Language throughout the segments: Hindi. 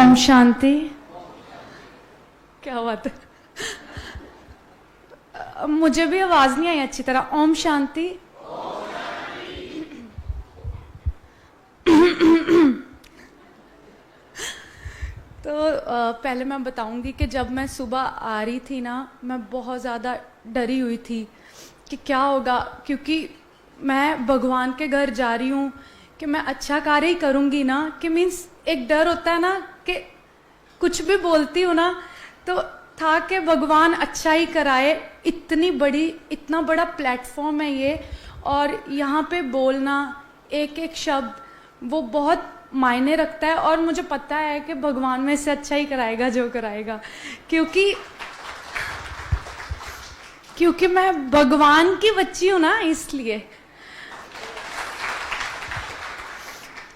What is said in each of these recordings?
ओम शांति। क्या बात है, मुझे भी आवाज नहीं आई अच्छी तरह। ओम शांति। तो पहले मैं बताऊंगी कि जब मैं सुबह आ रही थी ना, मैं बहुत ज़्यादा डरी हुई थी कि क्या होगा, क्योंकि मैं भगवान के घर जा रही हूँ कि मैं अच्छा कार्य ही करूँगी ना, कि मीन्स एक डर होता है ना कि कुछ भी बोलती हूँ ना तो था कि भगवान अच्छा ही कराए। इतना बड़ा प्लेटफॉर्म है ये, और यहाँ पे बोलना एक एक शब्द वो बहुत मायने रखता है, और मुझे पता है कि भगवान में से अच्छा ही कराएगा जो कराएगा, क्योंकि मैं भगवान की बच्ची हूं ना, इसलिए।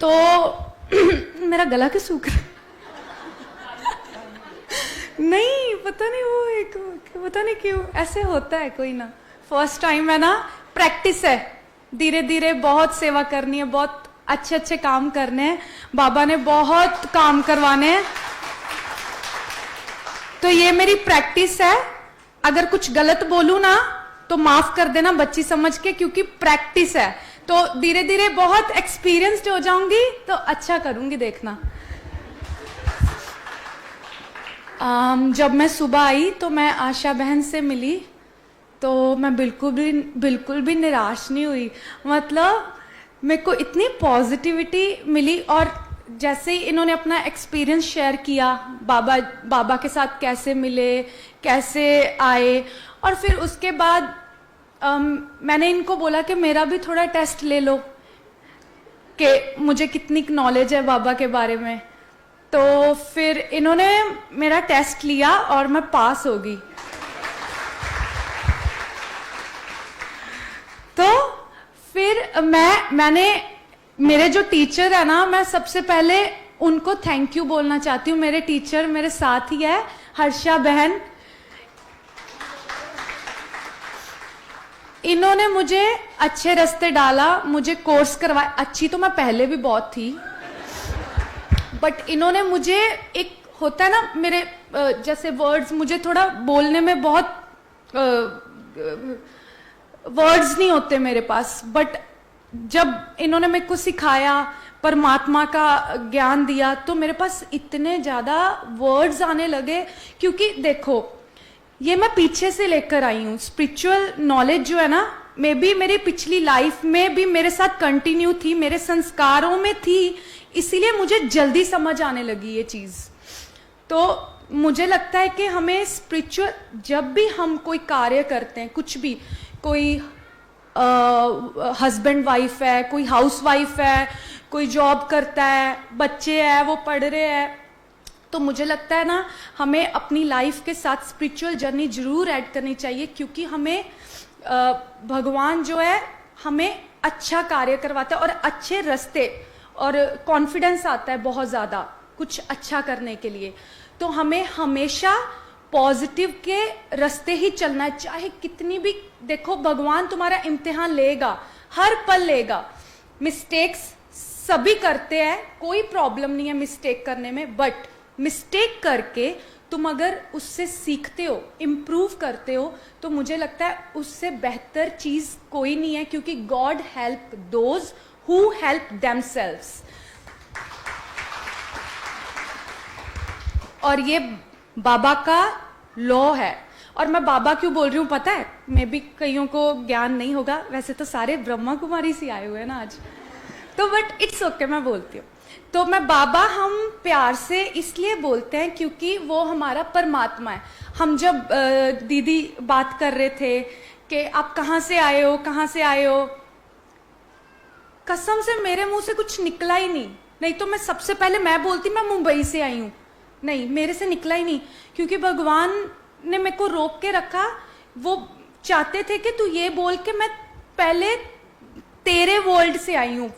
तो मेरा गला क्यों सूख रहा है? नहीं पता नहीं, पता नहीं क्यों ऐसे होता है, कोई ना, फर्स्ट टाइम है ना, प्रैक्टिस है, धीरे धीरे बहुत सेवा करनी है, बहुत अच्छे अच्छे काम करने हैं, बाबा ने बहुत काम करवाने हैं। तो ये मेरी प्रैक्टिस है, अगर कुछ गलत बोलूं ना तो माफ कर देना बच्ची समझ के, क्योंकि प्रैक्टिस है। तो धीरे धीरे बहुत एक्सपीरियंस्ड हो जाऊंगी तो अच्छा करूंगी, देखना। जब मैं सुबह आई तो मैं आशा बहन से मिली, तो मैं बिल्कुल भी निराश नहीं हुई। मतलब मेरे को इतनी पॉजिटिविटी मिली, और जैसे ही इन्होंने अपना एक्सपीरियंस शेयर किया, बाबा के साथ कैसे मिले, कैसे आए, और फिर उसके बाद मैंने इनको बोला कि मेरा भी थोड़ा टेस्ट ले लो कि मुझे कितनी नॉलेज है बाबा के बारे में। तो फिर इन्होंने मेरा टेस्ट लिया और मैं पास हो गई। तो फिर मैंने मेरे जो टीचर है ना, मैं सबसे पहले उनको थैंक यू बोलना चाहती हूँ। मेरे टीचर मेरे साथ ही है, हर्षा बहन। इन्होंने मुझे अच्छे रास्ते डाला, मुझे कोर्स करवाया। अच्छी तो मैं पहले भी बहुत थी, बट इन्होंने मुझे, एक होता है ना मेरे जैसे वर्ड्स, मुझे थोड़ा बोलने में बहुत वर्ड्स नहीं होते मेरे पास, बट जब इन्होंने मेरे को सिखाया, परमात्मा का ज्ञान दिया, तो मेरे पास इतने ज़्यादा वर्ड्स आने लगे। क्योंकि देखो, ये मैं पीछे से लेकर आई हूँ। स्पिरिचुअल नॉलेज जो है ना, मे बी मेरी पिछली लाइफ में भी मेरे साथ कंटिन्यू थी, मेरे संस्कारों में थी, इसीलिए मुझे जल्दी समझ आने लगी ये चीज़। तो मुझे लगता है कि हमें स्पिरिचुअल, जब भी हम कोई कार्य करते हैं, कुछ भी, कोई हस्बैंड वाइफ है, कोई हाउस वाइफ है, कोई जॉब करता है, बच्चे हैं वो पढ़ रहे हैं, तो मुझे लगता है ना, हमें अपनी लाइफ के साथ स्पिरिचुअल जर्नी जरूर ऐड करनी चाहिए, क्योंकि हमें भगवान जो है हमें अच्छा कार्य करवाता है और अच्छे रास्ते, और कॉन्फिडेंस आता है बहुत ज़्यादा कुछ अच्छा करने के लिए। तो हमें हमेशा पॉजिटिव के रास्ते ही चलना है, चाहे कितनी भी, देखो भगवान तुम्हारा इम्तिहान लेगा, हर पल लेगा। मिस्टेक्स सभी करते हैं, कोई प्रॉब्लम नहीं है मिस्टेक करने में, बट मिस्टेक करके तुम अगर उससे सीखते हो, इम्प्रूव करते हो, तो मुझे लगता है उससे बेहतर चीज़ कोई नहीं है, क्योंकि God help those who help themselves. और ये बाबा का लॉ है। और मैं बाबा क्यों बोल रही हूँ पता है, मे भी कईयों को ज्ञान नहीं होगा, वैसे तो सारे ब्रह्मा कुमारी से आए हुए हैं ना आज, तो बट इट्स ओके, मैं बोलती हूँ। तो मैं बाबा, हम प्यार से इसलिए बोलते हैं क्योंकि वो हमारा परमात्मा है। हम जब दीदी बात कर रहे थे कि आप कहाँ से आए हो, कहाँ से आए हो, कसम से मेरे मुंह से कुछ निकला ही नहीं तो मैं सबसे पहले मैं बोलती मैं मुंबई से आई हूँ, नहीं मेरे से निकला ही नहीं, क्योंकि भगवान ने मेरे को रोक के रखा। वो चाहते थे कि तू ये बोल के मैं पहले तेरे वर्ल्ड से आई हूँ,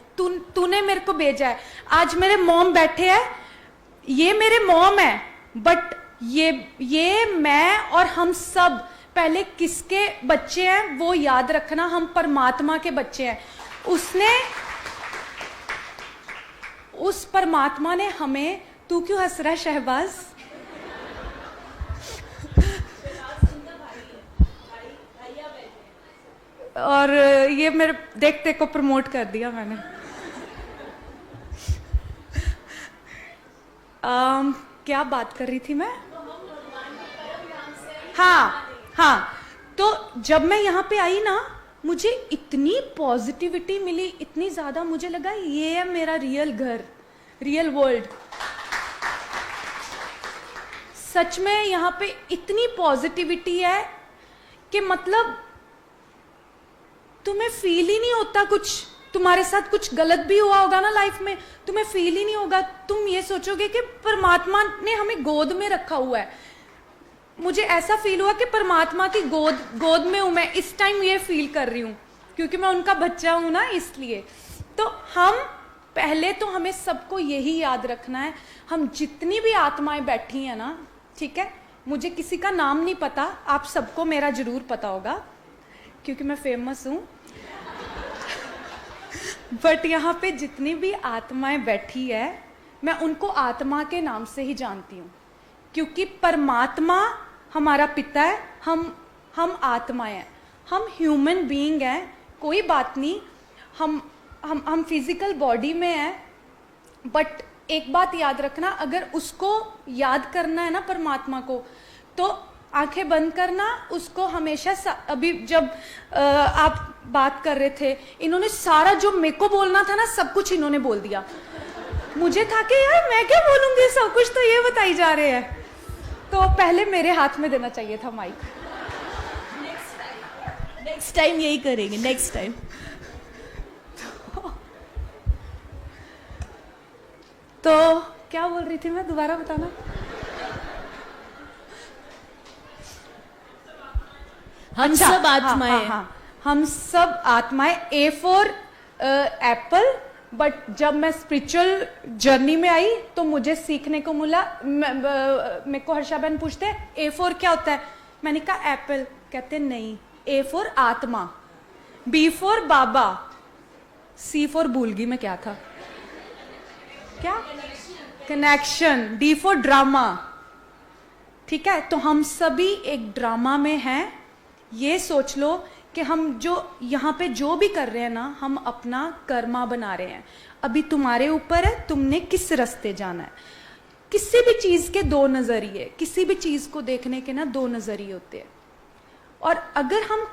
तूने मेरे को भेजा है। आज मेरे मॉम बैठे हैं, ये मेरे मॉम है, बट ये मैं और हम सब पहले किसके बच्चे हैं वो याद रखना, हम परमात्मा के बच्चे हैं। उस परमात्मा ने हमें तू क्यों हंस रहा है शहबाज? और ये मेरे देखते को प्रमोट कर दिया मैंने। क्या बात कर रही थी मैं? हाँ हाँ, तो जब मैं यहाँ पे आई ना, मुझे इतनी पॉजिटिविटी मिली, इतनी ज्यादा, मुझे लगा ये है मेरा रियल घर, रियल वर्ल्ड। सच में यहाँ पे इतनी पॉजिटिविटी है कि मतलब तुम्हें फील ही नहीं होता कुछ, तुम्हारे साथ कुछ गलत भी हुआ होगा ना लाइफ में, तुम्हें फील ही नहीं होगा। तुम ये सोचोगे कि परमात्मा ने हमें गोद में रखा हुआ है। मुझे ऐसा फील हुआ कि परमात्मा की गोद में हूं मैं इस टाइम, ये फील कर रही हूं क्योंकि मैं उनका बच्चा हूं ना, इसलिए। तो हम पहले तो हमें सबको यही याद रखना है, हम जितनी भी आत्माएं बैठी हैं ना, ठीक है, मुझे किसी का नाम नहीं पता, आप सबको मेरा जरूर पता होगा क्योंकि मैं फेमस हूं। बट यहाँ पे जितनी भी आत्माएं बैठी है, मैं उनको आत्मा के नाम से ही जानती हूँ क्योंकि परमात्मा हमारा पिता है, हम आत्माएं हैं, हम ह्यूमन बीइंग हैं, कोई बात नहीं, हम फिजिकल बॉडी में हैं। बट एक बात याद रखना, अगर उसको याद करना है ना परमात्मा को, तो आंखें बंद करना, उसको हमेशा अभी जब आप बात कर रहे थे, इन्होंने सारा जो मेरे को बोलना था ना, सब कुछ इन्होंने बोल दिया। मुझे था कि यार मैं क्या बोलूंगी, सब कुछ तो ये बताई जा रहे हैं, तो पहले मेरे हाथ में देना चाहिए था माइक। नेक्स्ट टाइम यही करेंगे, नेक्स्ट टाइम। तो क्या बोल रही थी मैं, दोबारा बताना। हम सब आत्माएं। हाँ, हाँ, हम सब आत्माएं। A for Apple. बट जब मैं स्पिरिचुअल जर्नी में आई तो मुझे सीखने को मिला, मेरे को हर्षा बहन पूछते ए फॉर क्या होता है, मैंने कहा एप्पल, कहते नहीं, ए फॉर आत्मा, बी फॉर बाबा, सी फॉर भूल गई मैं क्या था, क्या, कनेक्शन, डी फॉर ड्रामा। ठीक है, तो हम सभी एक ड्रामा में हैं। ये सोच लो कि हम जो यहाँ पे जो भी कर रहे हैं ना, हम अपना कर्मा बना रहे हैं। अभी तुम्हारे ऊपर है, तुमने किस रास्ते जाना है। किसी भी चीज के दो नजरिए, किसी भी चीज को देखने के ना दो नजरिए होते हैं। और अगर हम,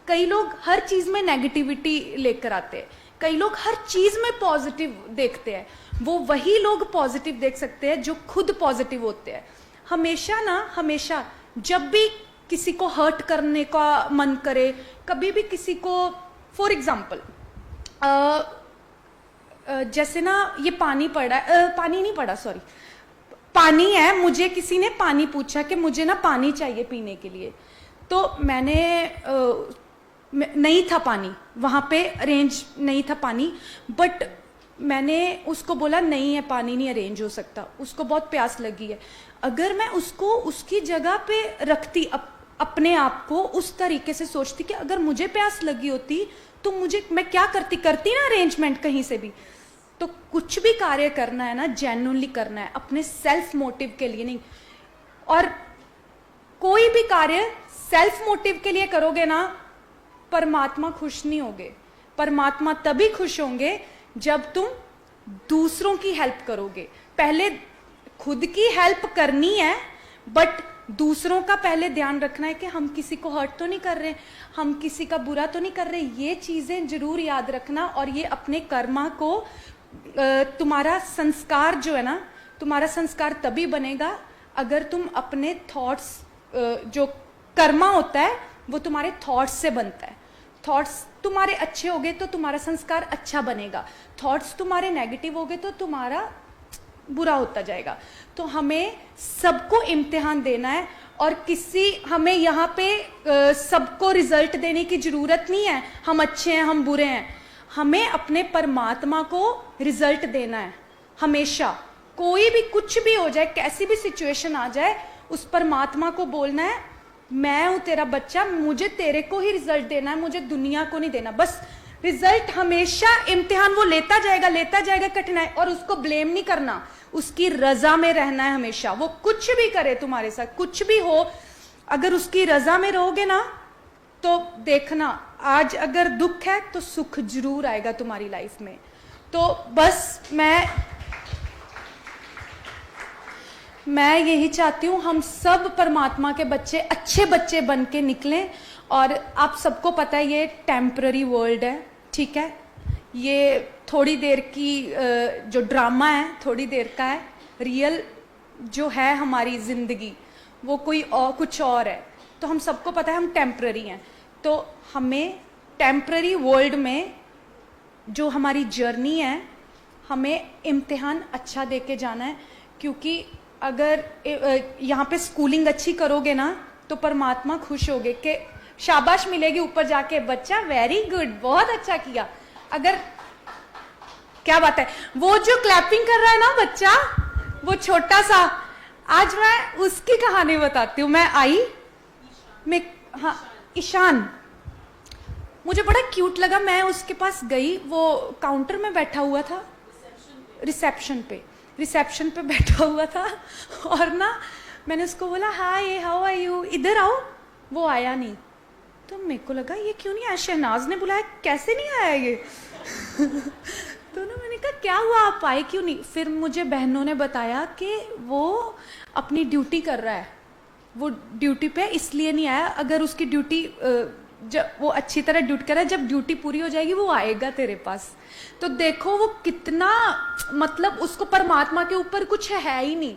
कई लोग हर चीज में नेगेटिविटी लेकर आते हैं, कई लोग हर चीज में पॉजिटिव देखते हैं, वो वही लोग पॉजिटिव देख सकते हैं जो खुद पॉजिटिव होते हैं। हमेशा ना, हमेशा जब भी किसी को हर्ट करने का मन करे, कभी भी किसी को, फॉर एग्जाम्पल जैसे ना ये पानी पड़ा, पानी नहीं पड़ा, सॉरी, पानी है, मुझे किसी ने पानी पूछा कि मुझे ना पानी चाहिए पीने के लिए, तो मैंने नहीं था पानी वहाँ पे, अरेंज नहीं था पानी, बट मैंने उसको बोला नहीं है पानी, नहीं अरेंज हो सकता, उसको बहुत प्यास लगी है। अगर मैं उसको उसकी जगह पे रखती, अपने आप को उस तरीके से सोचती कि अगर मुझे प्यास लगी होती तो मैं क्या करती ना अरेंजमेंट कहीं से भी। तो कुछ भी कार्य करना है ना, जेन्युइनली करना है, अपने सेल्फ मोटिव के लिए नहीं। और कोई भी कार्य सेल्फ मोटिव के लिए करोगे ना, परमात्मा खुश नहीं होंगे। परमात्मा तभी खुश होंगे जब तुम दूसरों की हेल्प करोगे। पहले खुद की हेल्प करनी है, बट दूसरों का पहले ध्यान रखना है कि हम किसी को हर्ट तो नहीं कर रहे, हम किसी का बुरा तो नहीं कर रहे। ये चीजें जरूर याद रखना। और ये अपने कर्मा को, तुम्हारा संस्कार जो है ना, तुम्हारा संस्कार तभी बनेगा अगर तुम अपने थॉट्स, जो कर्मा होता है वो तुम्हारे थॉट्स से बनता है। थॉट्स तुम्हारे अच्छे होंगे तो तुम्हारा संस्कार अच्छा बनेगा, थॉट्स तुम्हारे नेगेटिव होंगे तो तुम्हारा बुरा होता जाएगा। तो हमें सबको इम्तिहान देना है, और हमें यहाँ पे सबको रिजल्ट देने की जरूरत नहीं है, हम अच्छे हैं हम बुरे हैं। हमें अपने परमात्मा को रिजल्ट देना है हमेशा। कोई भी कुछ भी हो जाए, कैसी भी सिचुएशन आ जाए, उस परमात्मा को बोलना है मैं हूं तेरा बच्चा, मुझे तेरे को ही रिजल्ट देना है, मुझे दुनिया को नहीं देना। बस रिजल्ट हमेशा इम्तिहान वो लेता जाएगा कठिनाई, और उसको ब्लेम नहीं करना, उसकी रजा में रहना है हमेशा। वो कुछ भी करे तुम्हारे साथ, कुछ भी हो, अगर उसकी रजा में रहोगे ना तो देखना, आज अगर दुख है तो सुख जरूर आएगा तुम्हारी लाइफ में। तो बस मैं यही चाहती हूँ हम सब परमात्मा के बच्चे, अच्छे बच्चे बन के निकलें। और आप सबको पता है ये टेम्पररी वर्ल्ड है, ठीक है, ये थोड़ी देर की जो ड्रामा है थोड़ी देर का है, रियल जो है हमारी ज़िंदगी वो कोई और कुछ और है। तो हम सबको पता है हम टेम्पररी हैं, तो हमें टेम्पररी वर्ल्ड में जो हमारी जर्नी है हमें इम्तिहान अच्छा दे के जाना है। क्योंकि अगर यहाँ पे स्कूलिंग अच्छी करोगे ना तो परमात्मा खुश होगे कि शाबाश मिलेगी ऊपर जाके, बच्चा वेरी गुड, बहुत अच्छा किया। अगर क्या बात है, वो जो क्लैपिंग कर रहा है ना बच्चा, वो छोटा सा, आज मैं उसकी कहानी बताती हूँ। हाँ, ईशान मुझे बड़ा क्यूट लगा, मैं उसके पास गई, वो काउंटर में बैठा हुआ था, रिसेप्शन पे बैठा हुआ था, और ना मैंने उसको बोला हाय हाउ आर यू, इधर आओ, वो आया नहीं। तो मेरे को लगा ये क्यों नहीं आया, शहनाज ने बुलाया, कैसे नहीं आया ये तो ना मैंने कहा क्या हुआ, आप आए क्यों नहीं। फिर मुझे बहनों ने बताया कि वो अपनी ड्यूटी कर रहा है, वो ड्यूटी पे इसलिए नहीं आया, अगर उसकी ड्यूटी जब वो अच्छी तरह ड्यूटी कर रहा है, जब ड्यूटी पूरी हो जाएगी वो आएगा तेरे पास। तो देखो वो कितना, मतलब उसको परमात्मा के ऊपर कुछ है ही नहीं,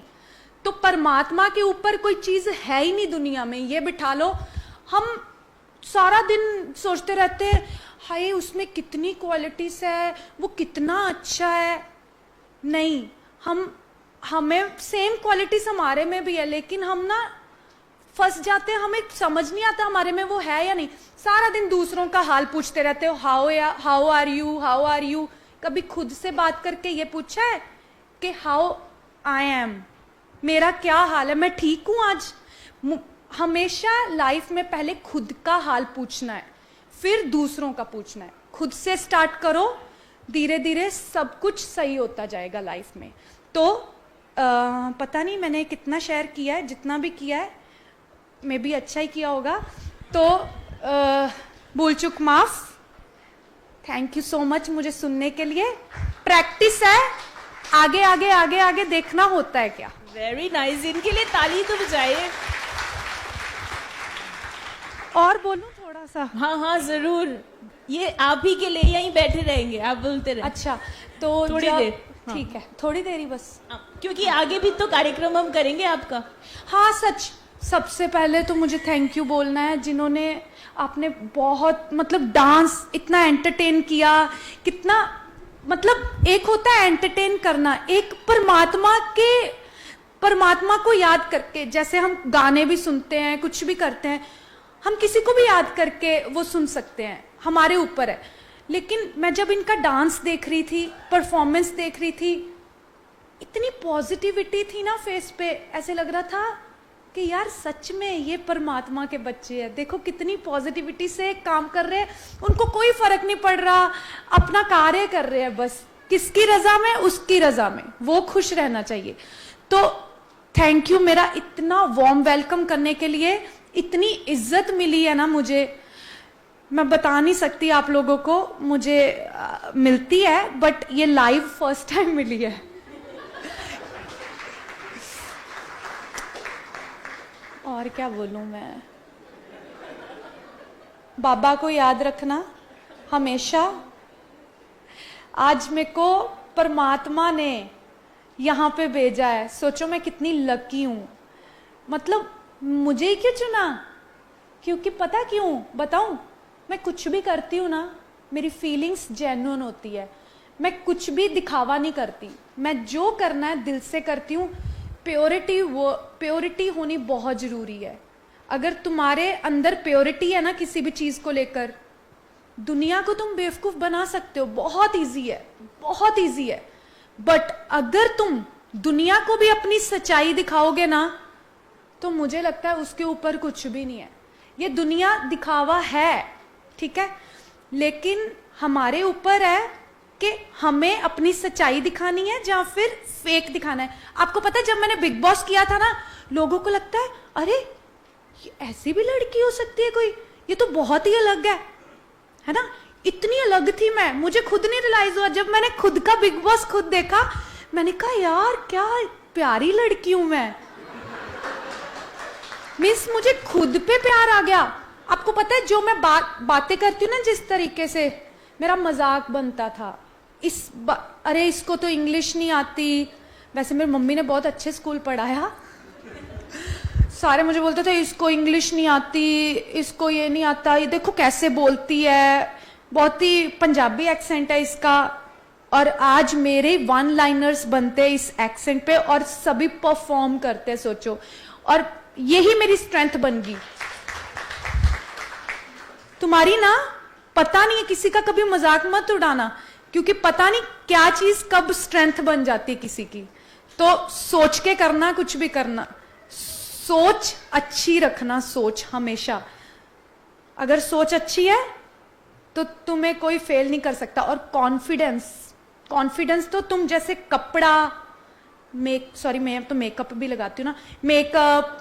तो परमात्मा के ऊपर कोई चीज है ही नहीं दुनिया में, ये बिठा लो। हम सारा दिन सोचते रहते हैं हाय उसमें कितनी क्वालिटीज है, वो कितना अच्छा है। नहीं, हमें सेम क्वालिटीज हमारे में भी है, लेकिन हम ना फंस जाते हैं, हमें समझ नहीं आता हमारे में वो है या नहीं। सारा दिन दूसरों का हाल पूछते रहते हो, हाउ आर यू। कभी खुद से बात करके ये पूछा है कि हाउ आई एम, मेरा क्या हाल है, मैं ठीक हूं आज। हमेशा लाइफ में पहले खुद का हाल पूछना है, फिर दूसरों का पूछना है। खुद से स्टार्ट करो, धीरे धीरे सब कुछ सही होता जाएगा लाइफ में। तो पता नहीं मैंने कितना शेयर किया है, जितना भी किया है मैं भी अच्छा ही किया होगा, तो भूल चूक माफ। थैंक यू सो मच मुझे सुनने के लिए। प्रैक्टिस है, आगे आगे आगे आगे देखना होता है क्या। वेरी नाइस, इनके लिए ताली तो बजाइए। और बोलूं थोड़ा सा? हाँ जरूर, ये आप ही के लिए यहीं बैठे रहेंगे, आप बोलते रहे। अच्छा, तो थोड़ी देर, ठीक है, थोड़ी देर ही बस, क्योंकि आगे भी तो कार्यक्रम हम करेंगे आपका। हाँ सच, सबसे पहले तो मुझे थैंक यू बोलना है, जिन्होंने आपने बहुत मतलब डांस इतना एंटरटेन किया, कितना मतलब एक होता है एंटरटेन करना, एक परमात्मा को याद करके, जैसे हम गाने भी सुनते हैं, कुछ भी करते हैं, हम किसी को भी याद करके वो सुन सकते हैं, हमारे ऊपर है। लेकिन मैं जब इनका डांस देख रही थी, परफॉर्मेंस देख रही थी, इतनी पॉजिटिविटी थी ना फेस पे, ऐसे लग रहा था कि यार सच में ये परमात्मा के बच्चे हैं। देखो कितनी पॉजिटिविटी से काम कर रहे हैं, उनको कोई फर्क नहीं पड़ रहा, अपना कार्य कर रहे हैं, बस किसकी रजा में, उसकी रजा में, वो खुश रहना चाहिए। तो थैंक यू मेरा इतना वार्म वेलकम करने के लिए, इतनी इज्जत मिली है ना मुझे, मैं बता नहीं सकती आप लोगों को, मुझे मिलती है बट ये लाइव फर्स्ट टाइम मिली है। और क्या बोलूं मैं, बाबा को याद रखना हमेशा। आज मेरे को परमात्मा ने यहाँ पे भेजा है, सोचो मैं कितनी लकी हूँ। मतलब मुझे ही क्यों चुना, क्योंकि पता क्यों बताऊं, मैं कुछ भी करती हूँ ना, मेरी फीलिंग्स जेन्युइन होती है, मैं कुछ भी दिखावा नहीं करती, मैं जो करना है दिल से करती हूँ। प्योरिटी होनी बहुत जरूरी है। अगर तुम्हारे अंदर प्योरिटी है ना किसी भी चीज को लेकर, दुनिया को तुम बेवकूफ बना सकते हो, बहुत इजी है, बहुत इजी है। बट अगर तुम दुनिया को भी अपनी सच्चाई दिखाओगे ना, तो मुझे लगता है उसके ऊपर कुछ भी नहीं है। ये दुनिया दिखावा है, ठीक है, लेकिन हमारे ऊपर है कि हमें अपनी सच्चाई दिखानी है या फिर फेक दिखाना है। आपको पता है जब मैंने बिग बॉस किया था ना, लोगों को लगता है अरे ये ऐसी भी लड़की हो सकती है कोई, ये तो बहुत ही अलग है ना। इतनी अलग थी मैं, मुझे खुद नहीं रियलाइज हुआ। जब मैंने खुद का बिग बॉस खुद देखा, मैंने कहा यार क्या प्यारी लड़की हूं मैं। मिस मुझे खुद पे प्यार आ गया। आपको पता है जो मैं बातें करती हूँ ना, जिस तरीके से मेरा मजाक बनता था, अरे इसको तो इंग्लिश नहीं आती। वैसे मेरी मम्मी ने बहुत अच्छे स्कूल पढ़ाया, सारे मुझे बोलते थे इसको इंग्लिश नहीं आती, इसको ये नहीं आता, ये देखो कैसे बोलती है, बहुत ही पंजाबी एक्सेंट है इसका। और आज मेरे वन लाइनर्स बनते हैं इस एक्सेंट पे और सभी परफॉर्म करते हैं, सोचो। और यही मेरी स्ट्रेंथ बन गई। तुम्हारी ना पता नहीं है, किसी का कभी मजाक मत उड़ाना, क्योंकि पता नहीं क्या चीज कब स्ट्रेंथ बन जाती है किसी की। तो सोच के करना, कुछ भी करना, सोच अच्छी रखना। सोच हमेशा, अगर सोच अच्छी है तो तुम्हें कोई फेल नहीं कर सकता। और कॉन्फिडेंस तो तुम जैसे कपड़ा, मैं तो मेकअप भी लगाती हूँ ना, मेकअप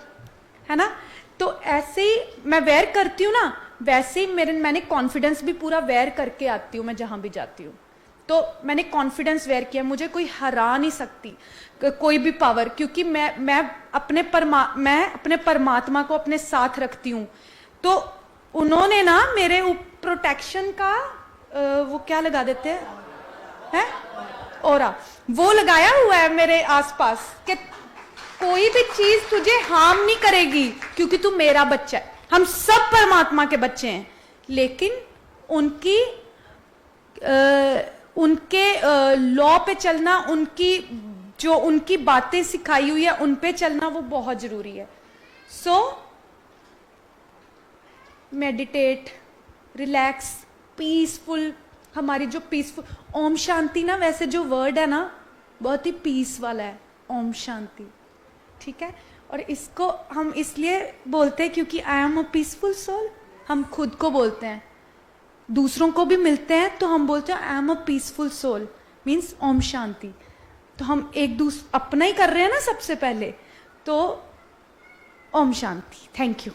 है ना, तो ऐसे ही मैं वेयर करती हूँ ना, वैसे ही मैंने कॉन्फिडेंस भी पूरा वेयर करके आती हूँ मैं जहां भी जाती हूँ। तो मैंने कॉन्फिडेंस वेयर किया, मुझे कोई हरा नहीं सकती कोई भी पावर, क्योंकि मैं अपने परमात्मा को अपने साथ रखती हूँ। तो उन्होंने ना मेरे प्रोटेक्शन का वो क्या लगा देते हैं, ओरा, वो लगाया हुआ है मेरे आसपास कि कोई भी चीज तुझे हार्म नहीं करेगी, क्योंकि तू मेरा बच्चा है। हम सब परमात्मा के बच्चे हैं, लेकिन उनके लॉ पे चलना, उनकी बातें सिखाई हुई है उन पे चलना, वो बहुत जरूरी है। सो मेडिटेट, रिलैक्स, पीसफुल। हमारी जो पीसफुल, ओम शांति ना, वैसे जो वर्ड है ना बहुत ही पीस वाला है, ओम शांति, ठीक है। और इसको हम इसलिए बोलते हैं क्योंकि I am a peaceful soul. हम खुद को बोलते हैं, दूसरों को भी मिलते हैं तो हम बोलते हैं I am a peaceful soul, means Om Shanti. तो हम अपना ही कर रहे हैं ना सबसे पहले, तो ओम शांति। Thank you.